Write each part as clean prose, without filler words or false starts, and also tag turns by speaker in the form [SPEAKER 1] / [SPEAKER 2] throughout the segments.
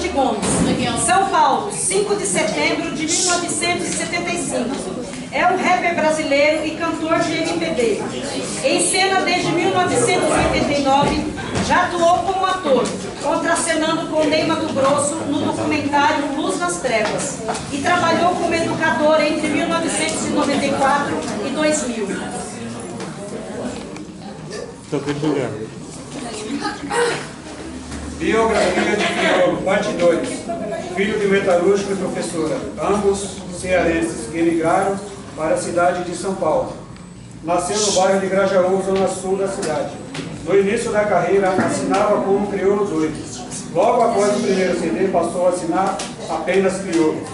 [SPEAKER 1] de Gomes, São Paulo, 5 de setembro de 1975. É um rapper brasileiro e cantor de MPB. Em cena desde 1989, já atuou como ator, contracenando com Ney Matogrosso no documentário Luz nas Trevas, e trabalhou como educador entre 1994 e 2000.
[SPEAKER 2] Biografia de Criolo, parte 2. Filho de metalúrgico e professora, ambos cearenses que emigraram para a cidade de São Paulo. Nasceu no bairro de Grajaú, zona sul da cidade. No início da carreira, assinava como Criolo doido. Logo após o primeiro CD, passou a assinar apenas Criolo.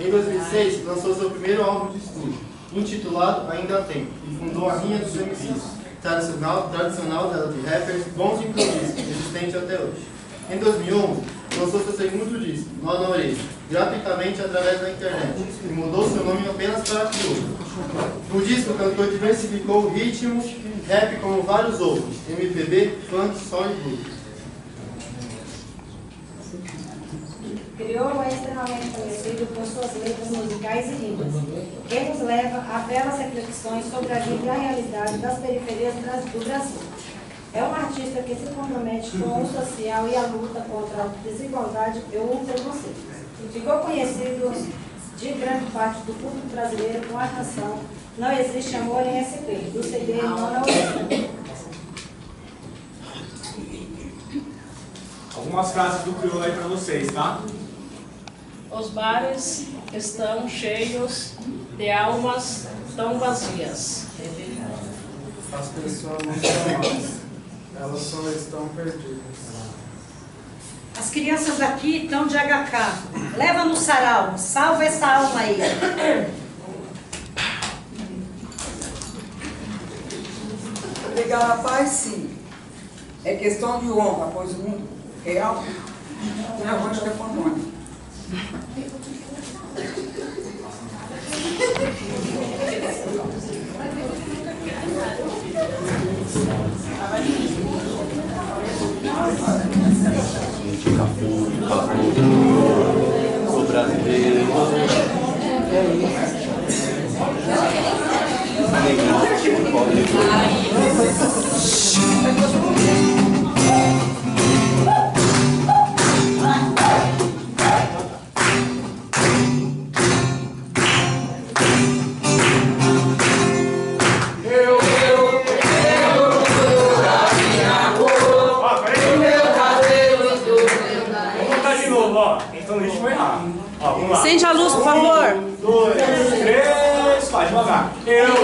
[SPEAKER 3] Em 2006, lançou seu primeiro álbum de estúdio, intitulado Ainda Tem, e fundou a Rinha dos MCs, tradicional de rappers bons de improviso, existente até hoje. Em 2011, lançou seu segundo disco, Nó na Orelha, gratuitamente através da internet, e mudou seu nome apenas para Criolo. No disco, o cantor diversificou o ritmo, rap como vários outros, MPB, funk, soul e blues.
[SPEAKER 4] Criolo é extremamente conhecido por suas letras musicais e rimas, que nos leva a belas reflexões sobre a vida e a realidade das periferias do Brasil. É um artista que se compromete com o social e a luta contra a desigualdade e o preconceito. Ficou conhecido de grande parte do público brasileiro com a canção Não Existe Amor em SP, do CD Nó na Orelha.
[SPEAKER 5] Algumas frases do Criolo aí para vocês, tá?
[SPEAKER 6] Os bares estão cheios de almas tão vazias.
[SPEAKER 7] As pessoas não estão más, elas só estão perdidas.
[SPEAKER 1] As crianças daqui estão de HK. Leva no sarau, salva essa alma aí.
[SPEAKER 8] Pegar a paz, sim. É questão de honra, pois o mundo real é a voz da pandemia.
[SPEAKER 9] Sou brasileiro.
[SPEAKER 5] Então o ritmo foi errado. Ó, vamos lá.
[SPEAKER 1] Acende a luz, por favor.
[SPEAKER 5] 1, 2, 3, vai devagar. Eu